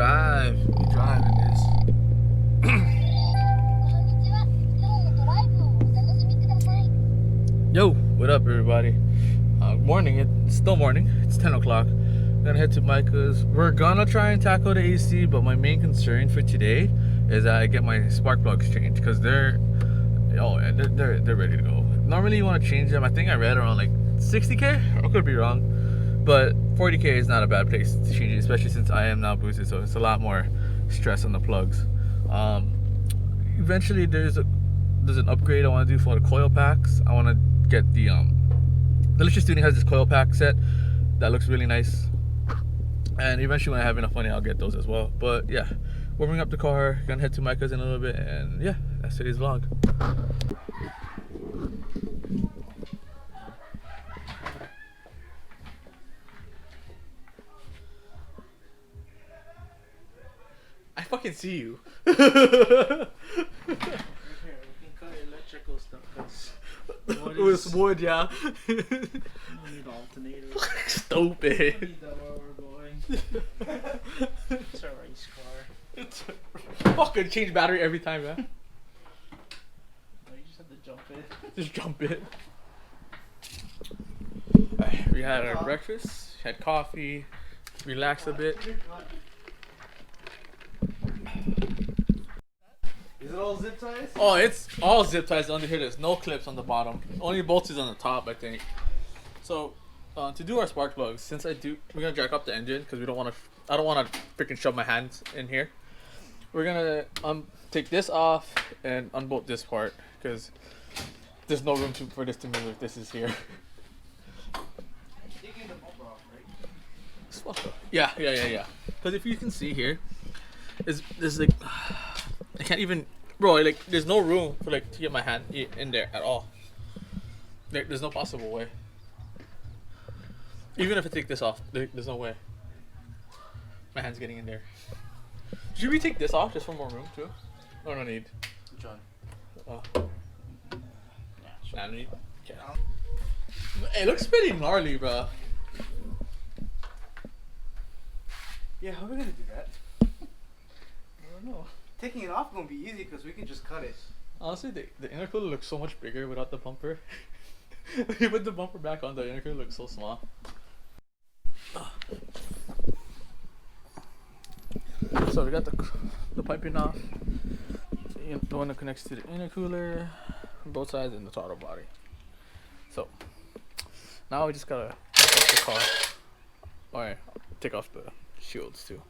drive. We drive in this. Yo, what up, everybody? Morning. It's still morning. It's 10 o'clock. I'm gonna head to Micah's. We're gonna try and tackle the AC, but my main concern for today is that I get my spark plugs changed because they're ready to go. Normally, you want to change them. I think I read around like 60K. I could be wrong, but 40K is not a bad place to change it, especially since I am now boosted, so it's a lot more stress on the plugs. Eventually, there's an upgrade I want to do for the coil packs. I want to get the Delicious Tuning has this coil pack set that looks really nice, and eventually when I have enough money, I'll get those as well. But yeah, warming up the car, gonna head to Micah's in a little bit, and yeah, that's today's vlog. I fucking see you. Here, we can cut electrical stuff because it was wood, yeah. we don't need alternators. Stupid. We don't need that where we're going. It's a race car. Fucking change battery every time, man. No, you just have to jump it. Just jump it. We had our breakfast, had coffee, relaxed a bit. Is it all zip ties? Oh, it's all zip ties under here. There's no clips on the bottom. Only bolts is on the top, I think. So, to do our spark plugs, since we're gonna jack up the engine because I don't want to freaking shove my hands in here. We're gonna take this off and unbolt this part because there's no room for this to move if this is here. Taking the bumper off, right? Yeah. Because if you can see here, there's like I can't even, bro. Like there's no room for like to get my hand in there at all. There's no possible way. Even if I take this off, there's no way. My hand's getting in there. Should we take this off just for more room too? Or no need? Which one? Nah, no need. Okay. It looks pretty gnarly, bro. Yeah, how are we gonna do that? I don't know. Taking it off is gonna be easy because we can just cut it. Honestly, the intercooler looks so much bigger without the bumper. When you put the bumper back on, the intercooler looks so small. So we got the piping off, the one that connects to the intercooler, both sides, and the throttle body. So now we just gotta take off the car. Alright, take off the shields too.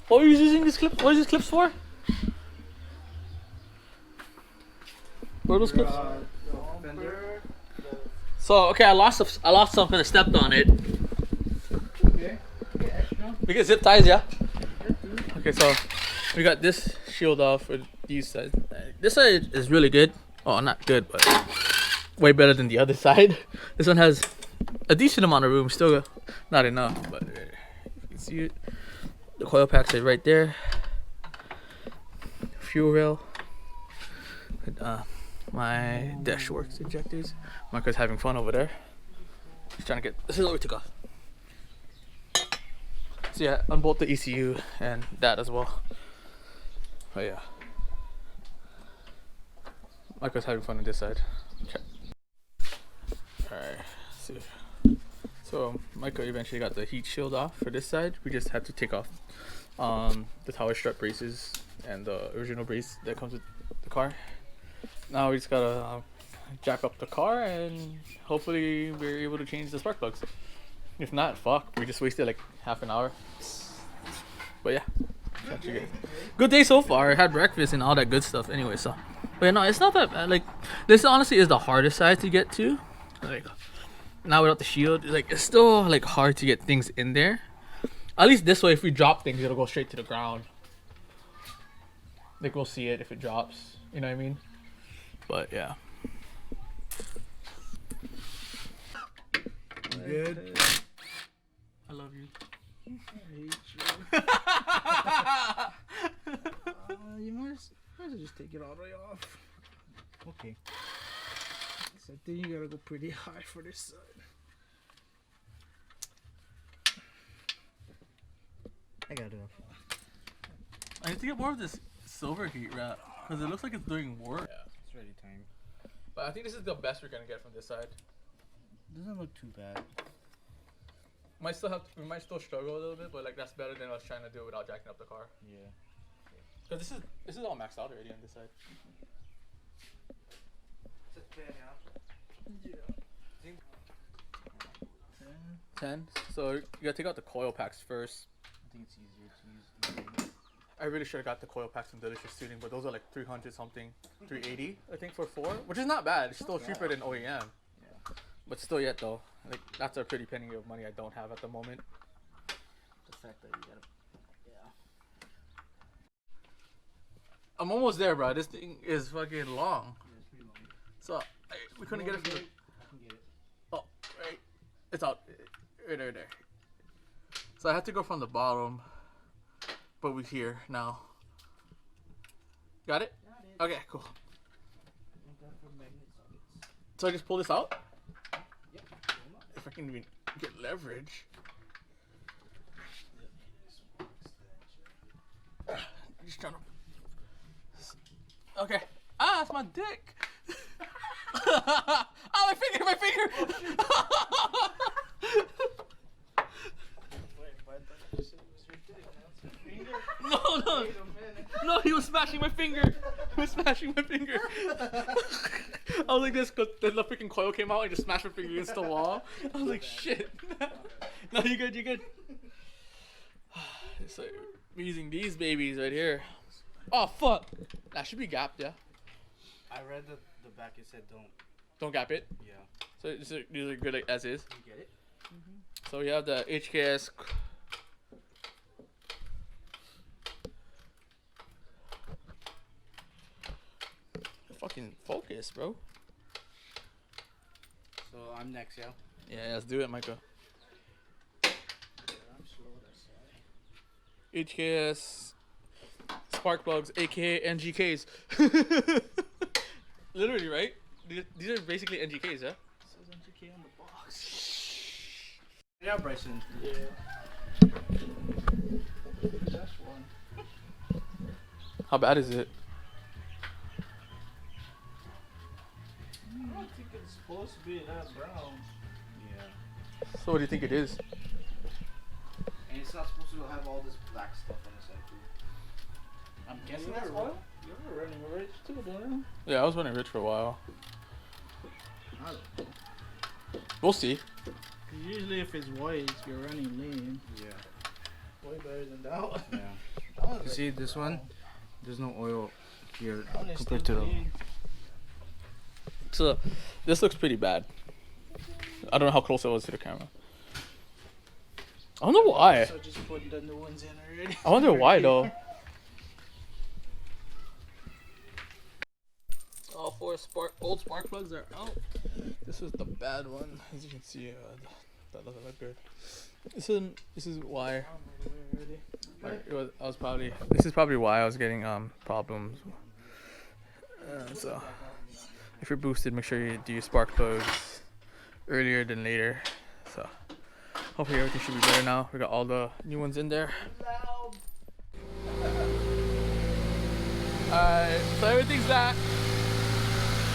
What are you using this clip? What is these clips for? What are those clips? Fender. So okay, I lost something. I stepped on it. Okay. Extra. We get zip ties, yeah. Okay, so we got this shield off for these sides. This side is really good. Oh, not good, but way better than the other side. This one has a decent amount of room. Still not enough, but you can see it. The coil packs are right there. Fuel rail. My dash works injectors. Micah's having fun over there. He's trying to get. This is what we took off. So yeah, unbolt the ECU and that as well. But yeah, Micah's having fun on this side. Okay. Alright. So Micah eventually got the heat shield off for this side. We just had to take off the tower strut braces and the original brace that comes with the car. Now we just gotta jack up the car and hopefully we're able to change the spark plugs. If not, fuck, we just wasted like half an hour. But yeah, good day so far. I had breakfast and all that good stuff anyway, so. But yeah, no, it's not that bad. Like, this honestly is the hardest side to get to. Like, now without the shield, like it's still like hard to get things in there. At least this way, if we drop things, it'll go straight to the ground. Like we'll see it if it drops. You know what I mean? But yeah. Good. I love you. I hate you. You might as well just take it all the way off. Okay. So I think you gotta go pretty high for this side. I got enough. I need to get more of this silver heat wrap because it looks like it's doing work. Yeah, it's ready time. But I think this is the best we're gonna get from this side. Doesn't look too bad. We might still struggle a little bit, but like that's better than us trying to do it without jacking up the car. Yeah. Cause this is all maxed out already on this side. Yeah. 10. So you gotta take out the coil packs first. I think it's easier to use. I really should have got the coil packs from Delicious Tuning, but those are like 300 something, 380 I think for 4, which is not bad. It's still cheaper than OEM. Yeah. But still yet though, like that's a pretty penny of money I don't have at the moment. The fact that you gotta. Yeah. I'm almost there, bro. This thing is fucking long. Yeah, it's pretty long. So we couldn't get it from the... I can get it. Oh, right. It's out. Right there. So I had to go from the bottom, but we're here now. Got it? Got it. Okay, cool. I got for magnet sockets. So I just pull this out? Yep. If I can even get leverage. I'm just trying to... Okay. Ah, it's my dick. Ah, my finger. Wait, but I thought you said it was your dick. Now it's your finger. No. Wait a minute. No, he was smashing my finger. I was like this, cause then the freaking coil came out and just smashed my finger against the wall. I was like, shit. No, you good. So we're using these babies right here. Oh fuck. That should be gapped, yeah. I read the back. It said Don't gap it. Yeah. So these are good as is. You get it? So we have the HKS. Fucking focus, bro. So I'm next, yeah. Yeah, let's do it, Micah. Yeah, I'm slow, that's why. HKS spark plugs, aka NGKs. Literally, right? These are basically NGKs, yeah? It says NGK on the box. Yeah, Bryson. Yeah. That's one. How bad is it? I don't think it's supposed to be that brown. Yeah. So what do you think it is? And it's not supposed to have all this black stuff on the side too. I'm guessing that's oil. You're running rich too, don't you? Yeah, I was running rich for a while. I don't know. We'll see. 'Cause usually if it's white, you're running lean. Yeah. Way better than that one. Yeah. That one's You like see this one? There's no oil here That one is compared to still the. clean. So this looks pretty bad. I don't know how close it was to the camera. I don't know why. So just put the new ones in already. I wonder why though. All 4 old spark plugs are out. This is the bad one, as you can see. That doesn't look good. This is why. This is probably why I was getting problems. So if you're boosted, make sure you do your spark plugs earlier than later. So hopefully everything should be better now. We got all the new ones in there. Alright, so everything's back.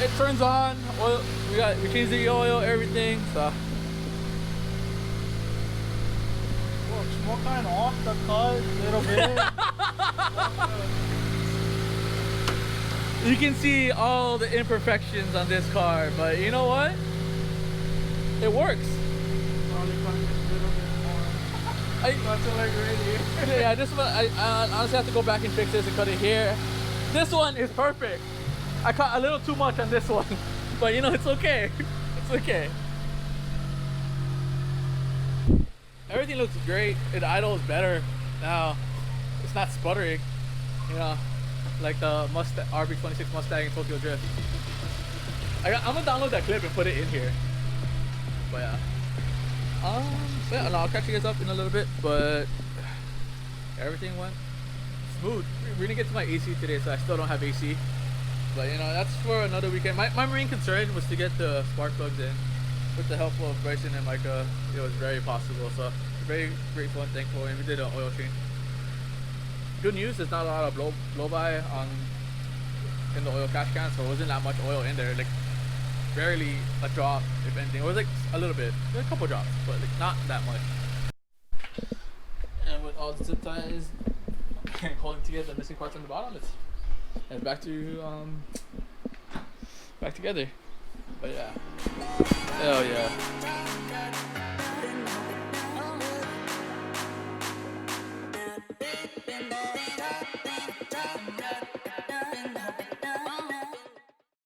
It turns on. Oil. We changed the oil, everything. So Look, smoke kind of off the cut a little bit. you can see all the imperfections on this car, but you know what? It works. Probably cut this a little bit more. I, Not till like right here. yeah, this one I honestly have to go back and fix this and cut it here. This one is perfect. I cut a little too much on this one, but you know it's okay. It's okay. Everything looks great. It idles better now. It's not sputtering, you know, like the Mustang RB26 Mustang in Tokyo Drift. I'm gonna download that clip and put it in here. But yeah. So yeah, I'll catch you guys up in a little bit, but everything went smooth. We didn't get to my AC today, so I still don't have AC. But you know, that's for another weekend. My main concern was to get the spark plugs in. With the help of Brysen and Micah, it was very possible. So very grateful and thankful, and we did an oil change. good news. There's not a lot of blow by on in the oil cash can, so it wasn't that much oil in there. Like barely a drop, if anything. It was like a little bit, a couple drops, but like not that much. And with all the zip ties holding together the missing parts on the bottom, it's back to back together. But yeah, hell yeah.